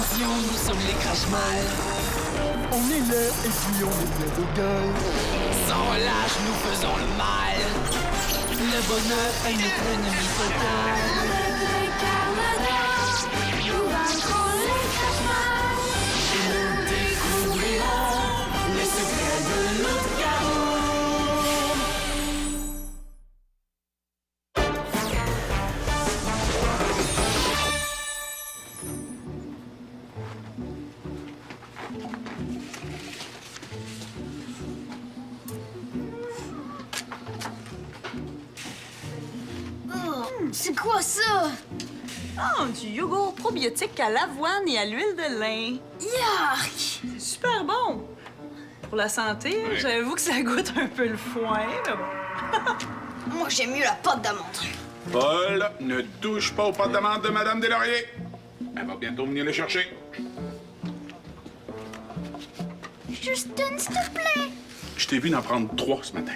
Attention, nous sommes les Crash-Mal. On est là et puis on est bien de gueule. Sans relâche, nous faisons le mal. Le bonheur est notre ennemi total. Nous vaincrons les Crash-Mal. Et nous découvrirons les secrets de notre chaos. C'est quoi ça? Oh, du yogourt probiotique à l'avoine et à l'huile de lin. Yark! C'est super bon. Pour la santé, j'avoue que ça goûte un peu le foin, mais bon. Moi, j'aime mieux la pâte d'amande. Paul, ne touche pas aux pâtes d'amande de Madame Deslauriers. Elle va bientôt venir les chercher. Juste une, s'il te plaît. Je t'ai vu en prendre 3 ce matin.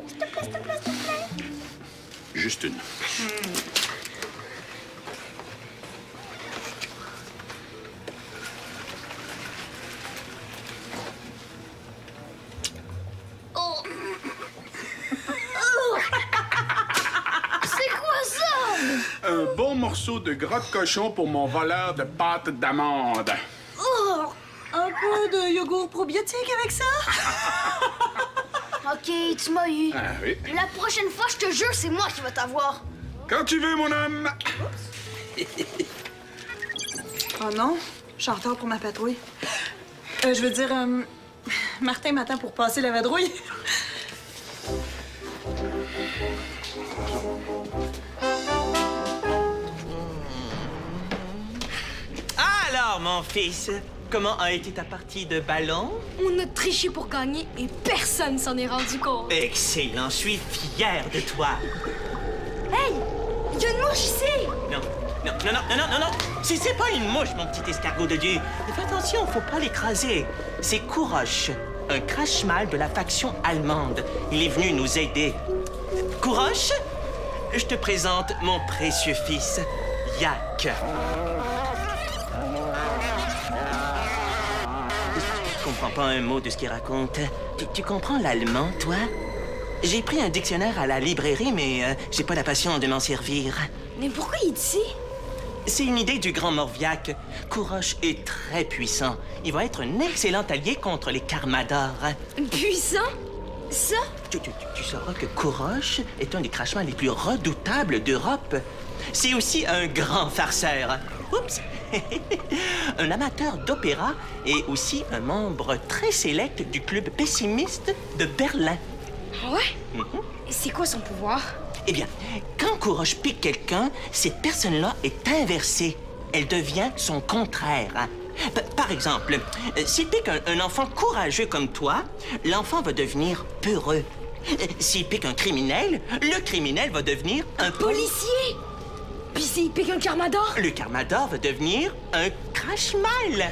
S'il te plaît, s'il te plaît, s'il te plaît. Juste une. Oh. Oh. C'est quoi ça? Un bon morceau de gras de cochon pour mon voleur de pâtes d'amande. Oh. Un peu de yogourt probiotique avec ça? OK, tu m'as eu. Ah oui. La prochaine fois, je te jure, c'est moi qui vais t'avoir. Quand tu veux, mon homme. Oh non, je suis en retard pour ma patrouille. Je veux dire, Martin m'attend pour passer la vadrouille. Alors, mon fils, comment a été ta partie de ballon? On a triché pour gagner et personne s'en est rendu compte. Excellent, je suis fier de toi. Hey! Il y a une mouche ici! Non, non, non, non, non, non, non! C'est pas une mouche, mon petit escargot de Dieu. Fais attention, faut pas l'écraser. C'est Couroche, un crash-mal de la faction allemande. Il est venu nous aider. Couroche, je te présente mon précieux fils, Yak. Je comprends pas un mot de ce qu'il raconte. Tu comprends l'allemand, toi? J'ai pris un dictionnaire à la librairie, mais j'ai pas la patience de m'en servir. Mais pourquoi il est ici? C'est une idée du grand Morviac. Couroche est très puissant. Il va être un excellent allié contre les Carmadors. Puissant? Ça? Tu sauras que Couroche est un des crachements les plus redoutables d'Europe. C'est aussi un grand farceur. Oups! Un amateur d'opéra et aussi un membre très sélect du club pessimiste de Berlin. Ah ouais? C'est quoi son pouvoir? Eh bien, quand Couroche pique quelqu'un, cette personne-là est inversée. Elle devient son contraire. Par exemple, s'il pique un enfant courageux comme toi, l'enfant va devenir peureux. S'il pique un criminel, le criminel va devenir un Policier! Puis s'il pique un Carmador? Le Carmador va devenir un crash-mal.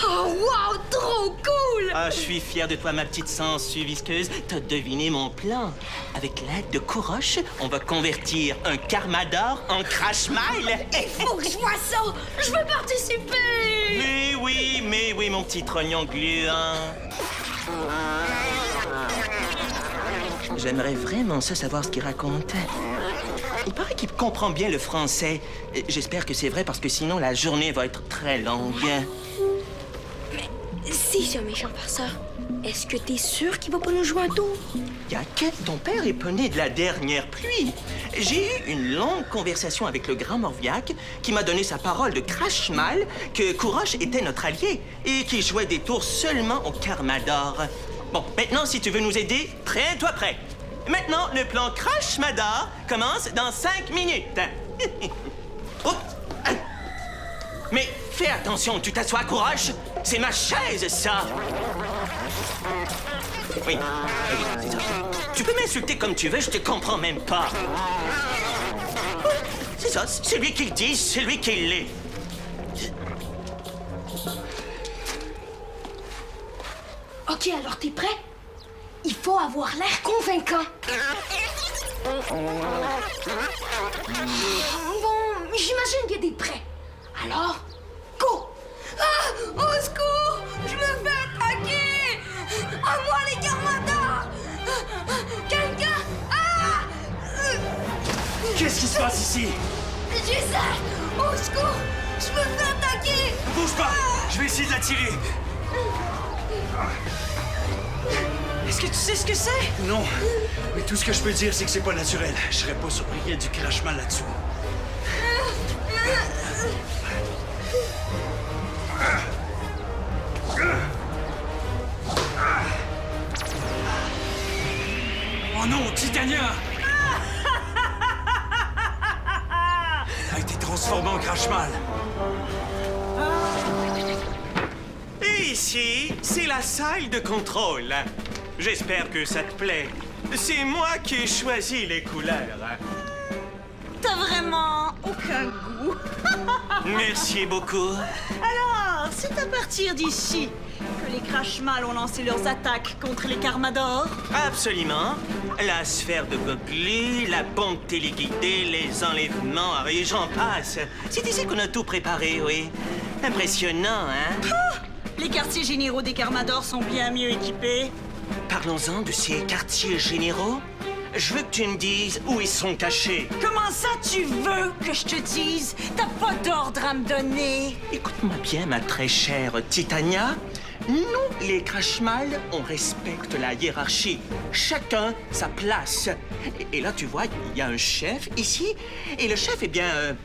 Oh, wow! Trop cool! Ah, je suis fier de toi, ma petite sangsue visqueuse. T'as deviné mon plan. Avec l'aide de Couroche, on va convertir un Carmador en crash-mal. Il faut que je vois ça! Je veux participer! Mais oui, mon petit trognon gluant. J'aimerais vraiment ça savoir ce qu'il raconte. Il paraît qu'il comprend bien le français. J'espère que c'est vrai parce que sinon la journée va être très longue. Mais si c'est un méchant farceur, est-ce que t'es sûr qu'il va pas nous jouer un tour? Yak, ton père est pas né de la dernière pluie. J'ai eu une longue conversation avec le grand Morviac qui m'a donné sa parole de crash-mal que Couroche était notre allié et qu'il jouait des tours seulement au Carmador. Bon, maintenant, si tu veux nous aider, traîne-toi prêt. Maintenant, le plan Crash-Mador commence dans 5 minutes. Oups. Mais fais attention, tu t'assois, Couroche. C'est ma chaise, ça. Oui, c'est ça. Tu peux m'insulter comme tu veux, je te comprends même pas. C'est ça, c'est lui qui le dit, c'est lui qui l'est. OK, alors t'es prêt? Il faut avoir l'air convaincant. Bon, j'imagine que t'es prêt. Alors, go! ici! Gisèle! Au secours! Je me fais attaquer! Bouge pas! Je vais essayer de la tirer! Est-ce que tu sais ce que c'est? Non, mais tout ce que je peux dire, c'est que c'est pas naturel. Je serais pas surpris qu'il y ait du crachement là-dessous. Oh non, Titania! A été transformé en crachmal. Et ici, c'est la salle de contrôle. J'espère que ça te plaît. C'est moi qui ai choisi les couleurs. T'as vraiment aucun goût. Merci beaucoup. Alors, c'est à partir d'ici que les Crashmal ont lancé leurs attaques contre les Carmadors. Absolument. La sphère de Gogli, la bombe téléguidée, les enlèvements, et j'en passe. C'est ici qu'on a tout préparé, oui. Impressionnant, hein? Les quartiers généraux des Carmadors sont bien mieux équipés. Parlons-en de ces quartiers généraux. Je veux que tu me dises où ils sont cachés. Comment ça tu veux que je te dise? T'as pas d'ordre à me donner. Écoute-moi bien, ma très chère Titania. Nous, les Crashmal, on respecte la hiérarchie. Chacun sa place. Et là, tu vois, il y a un chef ici. Et le chef, eh bien,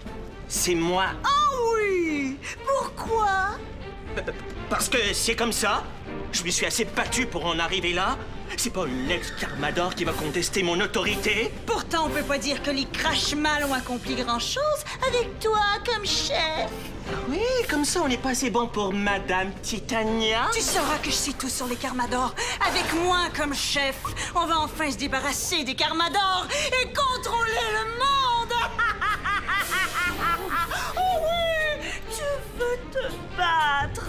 c'est moi. Oh oui! Pourquoi? Parce que c'est comme ça. Je me suis assez battu pour en arriver là. C'est pas une ex-Carmador qui va contester mon autorité. Pourtant, on peut pas dire que les Crashmal ont accompli grand-chose avec toi comme chef. Oui, comme ça, on n'est pas assez bon pour Madame Titania. Tu sauras que je sais tout sur les Carmadors. Avec moi comme chef, on va enfin se débarrasser des Carmadors et contrôler le monde. Oh oui, tu veux te battre.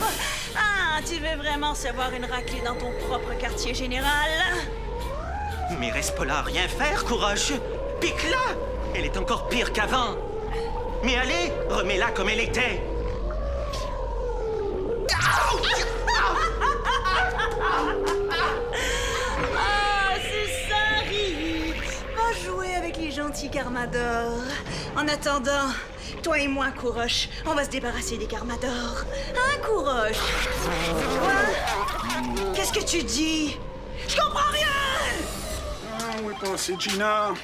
Ah, tu veux vraiment savoir une raclée dans ton propre quartier général? Mais reste pas là à rien faire, courage. Pique-la. Elle est encore pire qu'avant. Mais allez, remets-la comme elle était. Ah, c'est ça, Riri. Va jouer avec les gentils Carmadors. En attendant, toi et moi, Couroche, on va se débarrasser des Carmadors. Hein, Couroche? Quoi? Qu'est-ce que tu dis? Je comprends rien! Ah, où est passée Gina?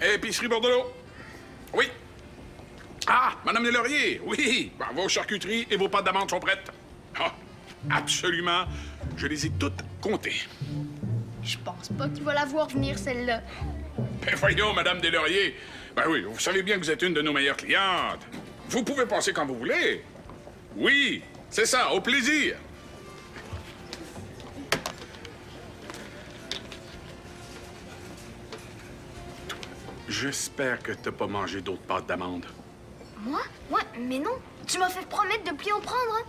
Épicerie Bordelot? Oui. Ah, Madame Deslauriers, oui. Ben, vos charcuteries et vos pâtes d'amande sont prêtes. Ah, absolument. Je les ai toutes comptées. Je pense pas qu'il va la voir venir, celle-là. Ben voyons, Madame Deslauriers. Ben oui, vous savez bien que vous êtes une de nos meilleures clientes. Vous pouvez passer quand vous voulez. Oui, c'est ça, au plaisir. J'espère que t'as pas mangé d'autres pâtes d'amande. Moi? Ouais, mais non. Tu m'as fait promettre de plus en prendre, hein?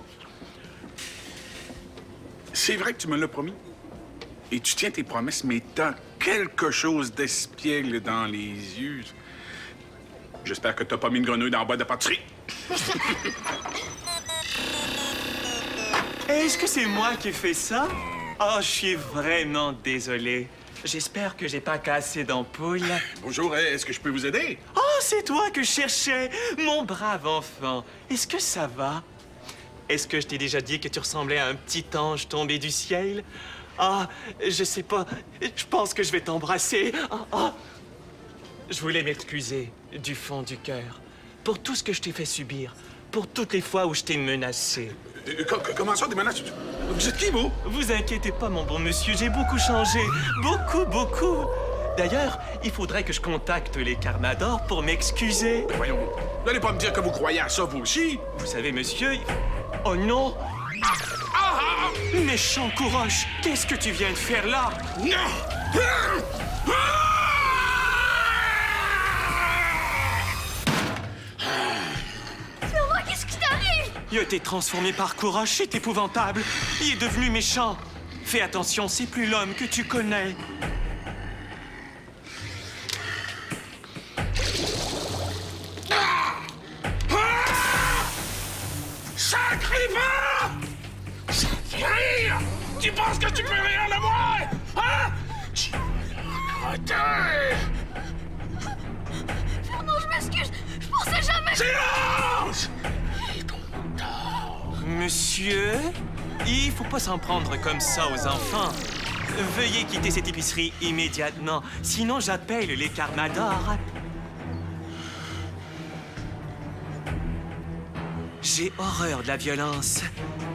C'est vrai que tu me l'as promis. Et tu tiens tes promesses, mais t'as quelque chose d'espiègle dans les yeux. J'espère que t'as pas mis une grenouille dans la boîte de pâtisserie. Est-ce que c'est moi qui ai fait ça? Oh, je suis vraiment désolé. J'espère que j'ai pas cassé d'ampoule. Bonjour, est-ce que je peux vous aider? Oh, c'est toi que je cherchais, mon brave enfant. Est-ce que ça va? Est-ce que je t'ai déjà dit que tu ressemblais à un petit ange tombé du ciel? Ah, je sais pas. Je pense que je vais t'embrasser. Je voulais m'excuser du fond du cœur pour tout ce que je t'ai fait subir, pour toutes les fois où je t'ai menacé. Comment ça, des menaces? Vous êtes qui, vous? Vous inquiétez pas, mon bon monsieur, j'ai beaucoup changé. Beaucoup, beaucoup. D'ailleurs, il faudrait que je contacte les Carmadors pour m'excuser. Ben voyons, vous n'allez pas me dire que vous croyez à ça, vous aussi? Vous savez, monsieur... Oh non! Méchant Couroche, qu'est-ce que tu viens de faire là? Maman, qu'est-ce qui t'arrive? Il a été transformé par Couroche, c'est épouvantable. Il est devenu méchant. Fais attention, c'est plus l'homme que tu connais. Sacré pas! Rire! Tu penses que tu peux rien de moi? Hein? Tu vas le crotter! jamais... Silence! Monsieur, il faut pas s'en prendre comme ça aux enfants. Veuillez quitter cette épicerie immédiatement, sinon j'appelle les Carmadors. J'ai horreur de la violence,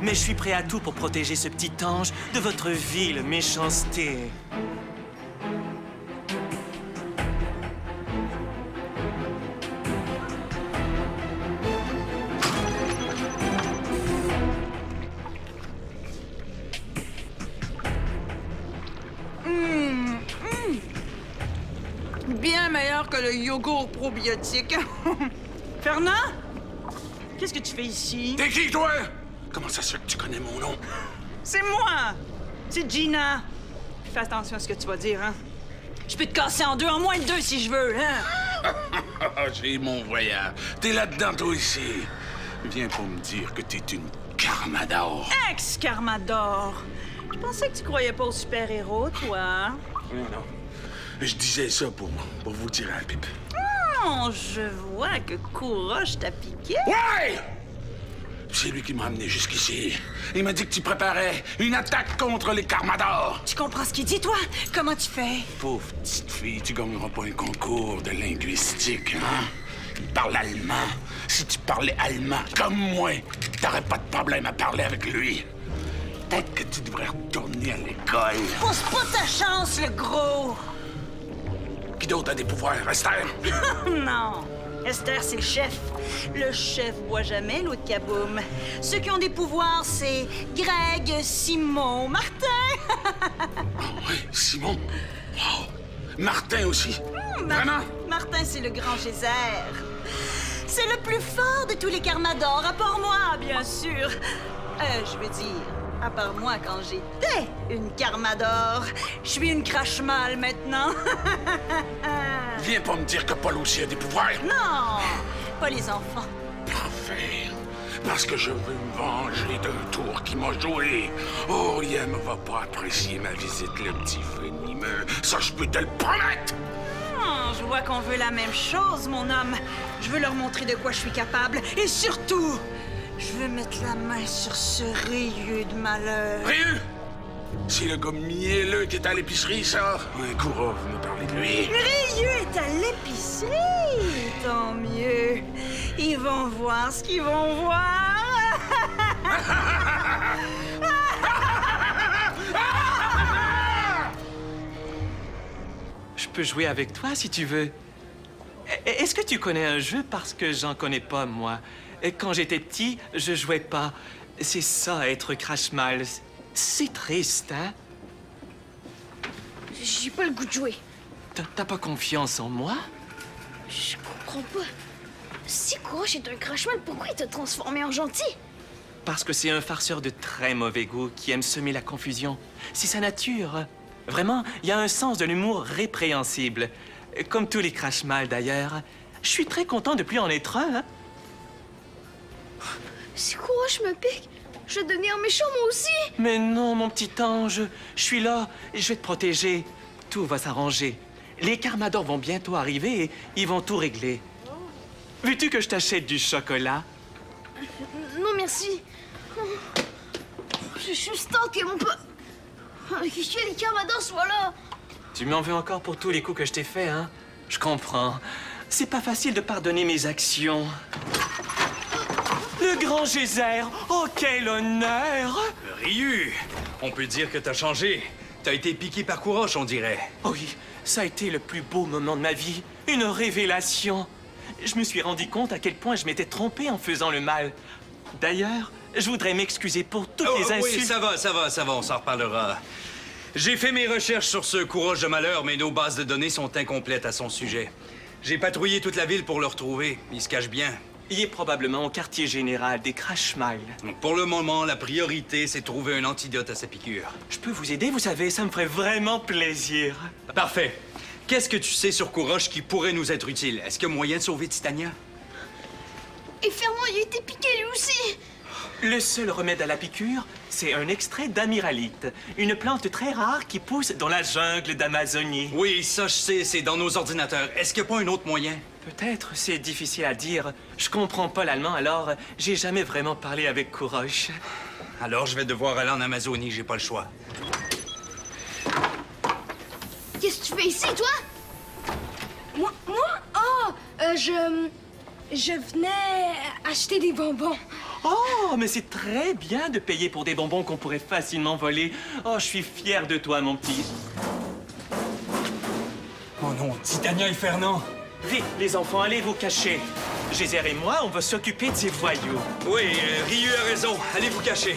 mais je suis prêt à tout pour protéger ce petit ange de votre vile méchanceté. Bien meilleur que le yogourt probiotique. Fernand? Qu'est-ce que tu fais ici? T'es qui, toi? Comment ça se fait que tu connais mon nom? C'est moi! C'est Gina. Fais attention à ce que tu vas dire, hein? Je peux te casser en deux, en moins de deux si je veux, hein? J'ai mon voyage. T'es là-dedans, toi, ici. Viens pour me dire que t'es une Carmador. Ex-Carmador! Je pensais que tu croyais pas aux super-héros, toi. Non, non. Je disais ça pour vous tirer un pipe. Oh, je vois que Couroche t'a piqué. Ouais! C'est lui qui m'a amené jusqu'ici. Il m'a dit que tu préparais une attaque contre les Carmadors. Tu comprends ce qu'il dit, toi? Comment tu fais? Pauvre petite fille, tu gagneras pas un concours de linguistique, hein? Il parle allemand. Si tu parlais allemand comme moi, t'aurais pas de problème à parler avec lui. Peut-être que tu devrais retourner à l'école. Pousse pas ta chance, le gros! Qui d'autre a des pouvoirs, Esther? Non. Esther, c'est le chef. Le chef voit jamais l'autre kaboum. Ceux qui ont des pouvoirs, c'est Greg, Simon, Martin. Oh, oui, Simon. Wow. Martin aussi. Vraiment? Martin, c'est le grand geyser. C'est le plus fort de tous les Carmadors, à part moi, bien sûr. Je veux dire, à part moi quand j'étais une Carmador. Je suis une crache-mal maintenant. Viens pas me dire que Paul aussi a des pouvoirs. Non, pas les enfants. Parfait. Parce que je veux me venger d'un tour qui m'a joué. Auriem va pas apprécier ma visite, le petit venimeux. Ça, je peux te le promettre. Je vois qu'on veut la même chose, mon homme. Je veux leur montrer de quoi je suis capable. Et surtout, je veux mettre la main sur ce rayeux de malheur. Ryu! C'est le gars mielleux qui est à l'épicerie, ça. Un courant, vous me parlez de lui. Rayeux est à l'épicerie. Tant mieux. Ils vont voir ce qu'ils vont voir. Je peux jouer avec toi si tu veux. Est-ce que tu connais un jeu parce que j'en connais pas, moi? Quand j'étais petit, je jouais pas. C'est ça, être crache-mal. C'est triste, hein? J'ai pas le goût de jouer. T'as pas confiance en moi? Je comprends pas. Si Couroche est un crash-mal, pourquoi il t'a transformé en gentil? Parce que c'est un farceur de très mauvais goût qui aime semer la confusion. C'est sa nature. Vraiment, il y a un sens de l'humour répréhensible. Comme tous les crache-mal, d'ailleurs. Je suis très content de plus en être un, hein? Si Couroche me pique, je vais devenir méchant moi aussi. Mais non, mon petit ange. Je suis là. Je vais te protéger. Tout va s'arranger. Les Carmadors vont bientôt arriver et ils vont tout régler. Veux-tu que je t'achète du chocolat? Non, merci. Je suis juste temps que mon pote... Que les Carmadors soient là. Tu m'en veux encore pour tous les coups que je t'ai faits, hein? Je comprends. C'est pas facile de pardonner mes actions. Le grand geyser! Oh, quel honneur! Ryu, on peut dire que t'as changé. T'as été piqué par Couroche, on dirait. Oh oui, ça a été le plus beau moment de ma vie. Une révélation. Je me suis rendu compte à quel point je m'étais trompé en faisant le mal. D'ailleurs, je voudrais m'excuser pour toutes les insultes. Oui, ça va, on s'en reparlera. J'ai fait mes recherches sur ce Couroche de malheur, mais nos bases de données sont incomplètes à son sujet. J'ai patrouillé toute la ville pour le retrouver. Il se cache bien. Il est probablement au quartier général des Crash-Miles. Pour le moment, la priorité, c'est de trouver un antidote à sa piqûre. Je peux vous aider, vous savez, ça me ferait vraiment plaisir. Parfait. Qu'est-ce que tu sais sur Couroche qui pourrait nous être utile? Est-ce qu'il y a moyen de sauver Titania? Et Fernand, il a été piqué lui aussi. Le seul remède à la piqûre, c'est un extrait d'amiralite, une plante très rare qui pousse dans la jungle d'Amazonie. Oui, ça je sais, c'est dans nos ordinateurs. Est-ce qu'il n'y a pas un autre moyen? Peut-être, c'est difficile à dire. Je comprends pas l'allemand, alors j'ai jamais vraiment parlé avec Kourosh. Alors, je vais devoir aller en Amazonie, j'ai pas le choix. Qu'est-ce que tu fais ici, toi? Moi? Oh, je venais acheter des bonbons. Oh, mais c'est très bien de payer pour des bonbons qu'on pourrait facilement voler. Oh, je suis fier de toi, mon petit. Oh non, Titania et Fernand! Vite, les enfants, allez vous cacher. Gézère et moi, on va s'occuper de ces voyous. Oui, Ryu a raison. Allez vous cacher.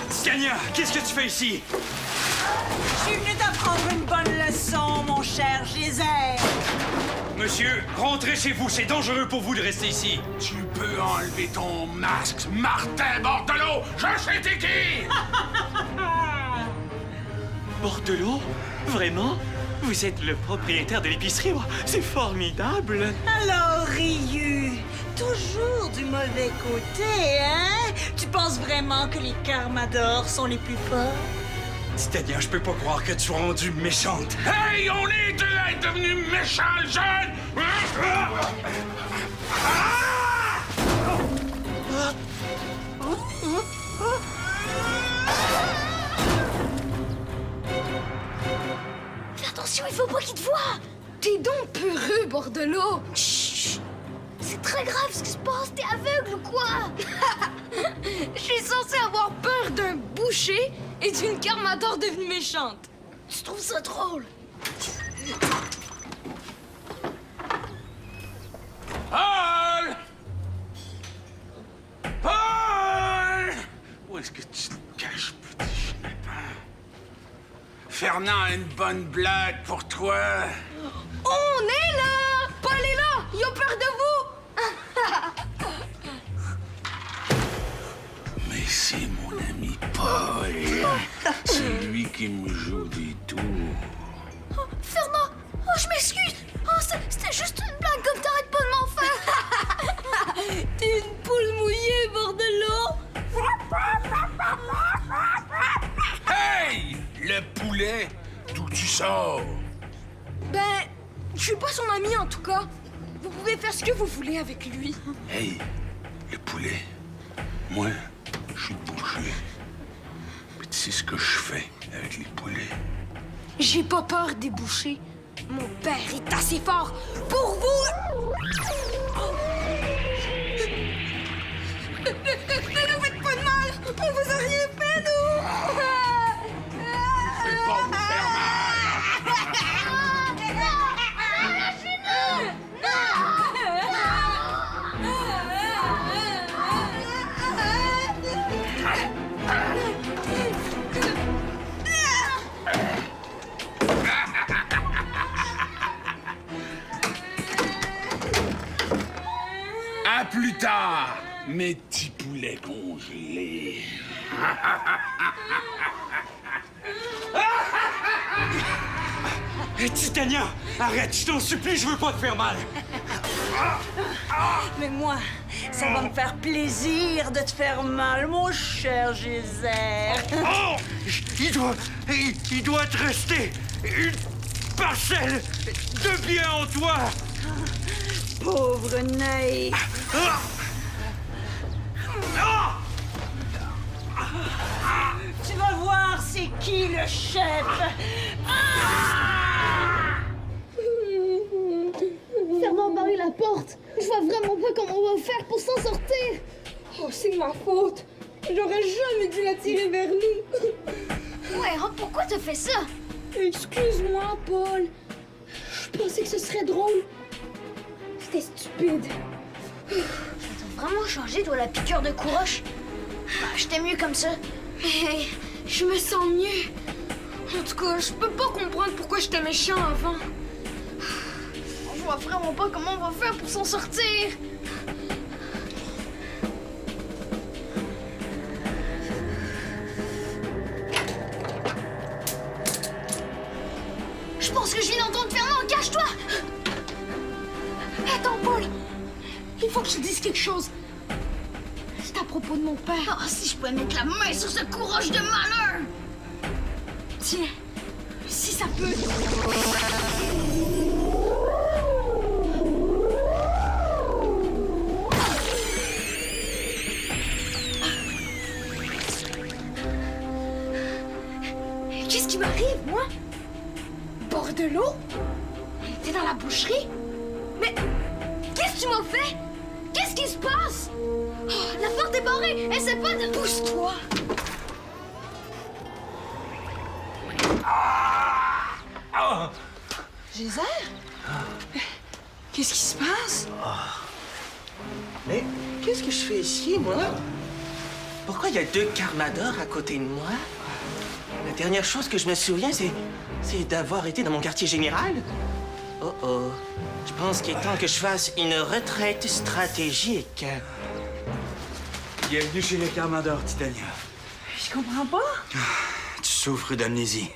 Titania, qu'est-ce que tu fais ici? Je suis venu t'apprendre une bonne leçon, mon cher Gézère. Monsieur, rentrez chez vous. C'est dangereux pour vous de rester ici. Tu peux enlever ton masque, Martin Bordelot! Je sais t'es qui! Bordelot? Vraiment? Vous êtes le propriétaire de l'épicerie? Oh, c'est formidable! Alors, Ryu, toujours du mauvais côté, hein? Tu penses vraiment que les Carmadors sont les plus forts? Titania, je peux pas croire que tu sois rendue méchante. Hey, on est deux à être devenus méchants, jeunes! Fais attention, il faut pas qu'il te voie! T'es donc peureux, Bordelot. Chut! C'est très grave ce qui se passe, t'es aveugle ou quoi? Je suis censée avoir peur d'un boucher et d'une Carmador devenue méchante. Tu trouves ça drôle? Paul! Paul! Où est-ce que tu te caches, petit chenapin? Fernand a une bonne blague pour toi. On est là! Paul est là! Il a peur de vous! Mais c'est mon ami Paul. C'est lui qui me joue des tours. Fernand! Oh, je m'excuse! Oh, c'était juste une blague, comme t'arrêtes pas de m'en faire! T'es une poule mouillée, Bordelot! Hey! Le poulet! D'où tu sors? Ben, je suis pas son ami en tout cas. Vous pouvez faire ce que vous voulez avec lui. Hey! Le poulet. Moi, je suis boucher. Mais tu sais ce que je fais avec les poulets? J'ai pas peur des bouchers. Mon père est assez fort pour vous. Ne nous faites pas de mal. On vous a rien fait, nous. C'est pas vous faire À plus tard, mes petits poulets congelés. Hey, Titania, arrête, je t'en supplie, je veux pas te faire mal. Mais moi, ça va me faire plaisir de te faire mal, mon cher Gézère. Oh! Il doit te rester une parcelle de bien en toi! Pauvre Ney. Tu vas voir c'est qui le chef. Fernand a barré la porte! Je vois vraiment pas comment on va faire pour s'en sortir! Oh, c'est ma faute. J'aurais jamais dû la tirer vers nous. Ouais, hein, pourquoi t'as fait ça? Excuse-moi, Paul. Je pensais que ce serait drôle. C'était stupide. T'as vraiment changé, toi, la piqûre de Kourosh? Bah, j'étais mieux comme ça. Mais je me sens mieux. En tout cas, je peux pas comprendre pourquoi j'étais méchant avant. Je vois vraiment pas comment on va faire pour s'en sortir. Je pense que je viens d'entendre Fernand, cache-toi! Attends, Paul. Il faut que je te dise quelque chose. C'est à propos de mon père. Ah, si je pouvais mettre la main sur ce Kourosh de malheur! Tiens, si ça peut. arrive, moi? Bord de l'eau? On était dans la boucherie? Mais qu'est-ce que tu m'as fait? Qu'est-ce qui se passe? Oh, la porte est barrée! Essaie pas de... Pousse-toi! Geyser? Qu'est-ce qui se passe? Mais qu'est-ce que je fais ici, moi? Pourquoi il y a 2 Carmador à côté de moi? La dernière chose que je me souviens, c'est d'avoir été dans mon quartier général. Oh oh. Je pense qu'il est temps que je fasse une retraite stratégique. Bienvenue chez les Carmador, Titania. Je comprends pas. Tu souffres d'amnésie.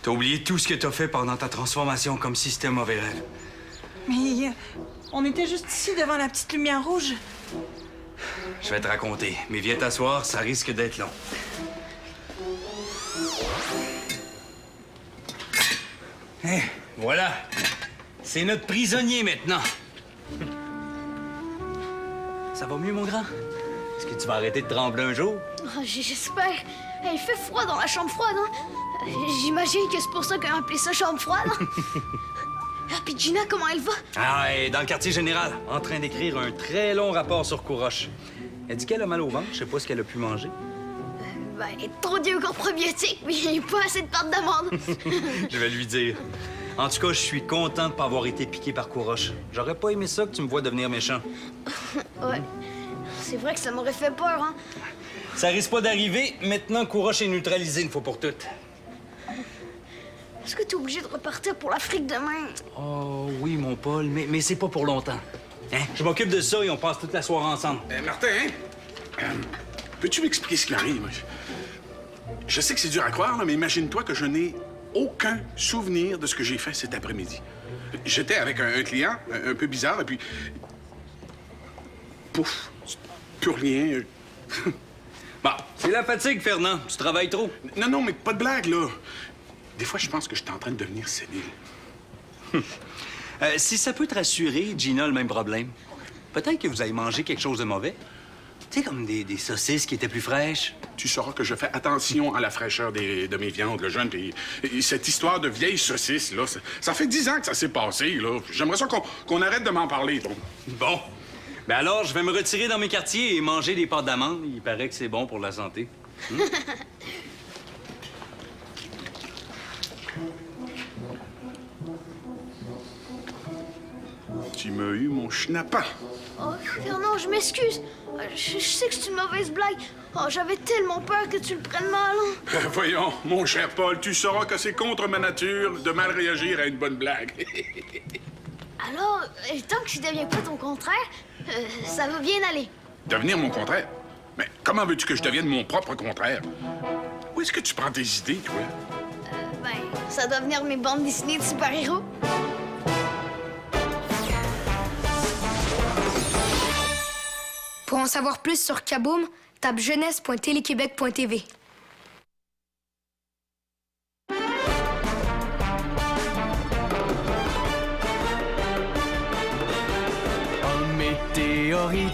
T'as oublié tout ce que t'as fait pendant ta transformation comme système overall. Mais on était juste ici devant la petite lumière rouge. Je vais te raconter, mais viens t'asseoir, ça risque d'être long. Eh, voilà. C'est notre prisonnier maintenant. Ça va mieux, mon grand? Est-ce que tu vas arrêter de trembler un jour? Oh, j'espère. Il fait froid dans la chambre froide, hein? J'imagine que c'est pour ça qu'on a appelé ça chambre froide. Ah, puis Gina, comment elle va? Ah, elle est dans le quartier général, en train d'écrire un très long rapport sur Couroche. Elle dit qu'elle a mal au ventre, je sais pas ce qu'elle a pu manger. Ben, trop Dieu qu'on probiotique, mais il n'y a pas assez de pâte d'amande. Je vais lui dire. En tout cas, je suis content de pas avoir été piqué par Couroche. J'aurais pas aimé ça que tu me vois devenir méchant. Ouais. C'est vrai que ça m'aurait fait peur, hein? Ça risque pas d'arriver. Maintenant, Couroche est neutralisé une fois pour toutes. Est-ce que t'es obligé de repartir pour l'Afrique demain? Oh oui, mon Paul, mais c'est pas pour longtemps. Hein? Je m'occupe de ça et on passe toute la soirée ensemble. Martin, peux-tu m'expliquer ce qui arrive? Je sais que c'est dur à croire, là, mais imagine-toi que je n'ai aucun souvenir de ce que j'ai fait cet après-midi. J'étais avec un client un peu bizarre, et puis... Pouf! Plus rien. Bon. C'est la fatigue, Fernand. Tu travailles trop. Non, mais pas de blague, là. Des fois, je pense que je suis en train de devenir sénile. Si ça peut te rassurer, Gina a le même problème. Peut-être que vous avez mangé quelque chose de mauvais. Tu sais, comme des saucisses qui étaient plus fraîches. Tu sauras que je fais attention à la fraîcheur de mes viandes, le jeune. Puis cette histoire de vieilles saucisses, là, ça fait 10 ans que ça s'est passé, là. J'aimerais ça qu'on arrête de m'en parler, donc. Bon. Ben alors, je vais me retirer dans mes quartiers et manger des pâtes d'amande. Il paraît que c'est bon pour la santé. Tu m'as eu mon schnappant. Oh, Fernand, je m'excuse. Je sais que c'est une mauvaise blague. Oh, j'avais tellement peur que tu le prennes mal. Hein. Voyons, mon cher Paul, tu sauras que c'est contre ma nature de mal réagir à une bonne blague. Alors, tant que je deviens pas ton contraire, ça va bien aller. Devenir mon contraire? Mais comment veux-tu que je devienne mon propre contraire? Où est-ce que tu prends tes idées, toi? Ben, ça doit venir mes bandes dessinées de super-héros. Pour en savoir plus sur Kaboom, tape jeunesse.téléquébec.tv. Un météorite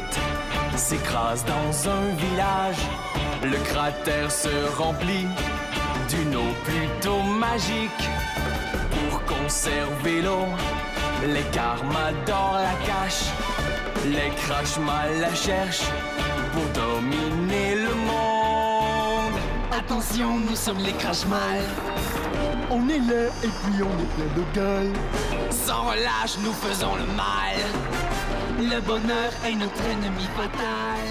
s'écrase dans un village. Le cratère se remplit d'une eau plutôt magique. Pour conserver l'eau, les Carmador la cachent. Les Crashmal la cherchent pour dominer le monde. Attention, nous sommes les Crashmal. On est là et puis on est plein de gueule. Sans relâche, nous faisons le mal. Le bonheur est notre ennemi fatal.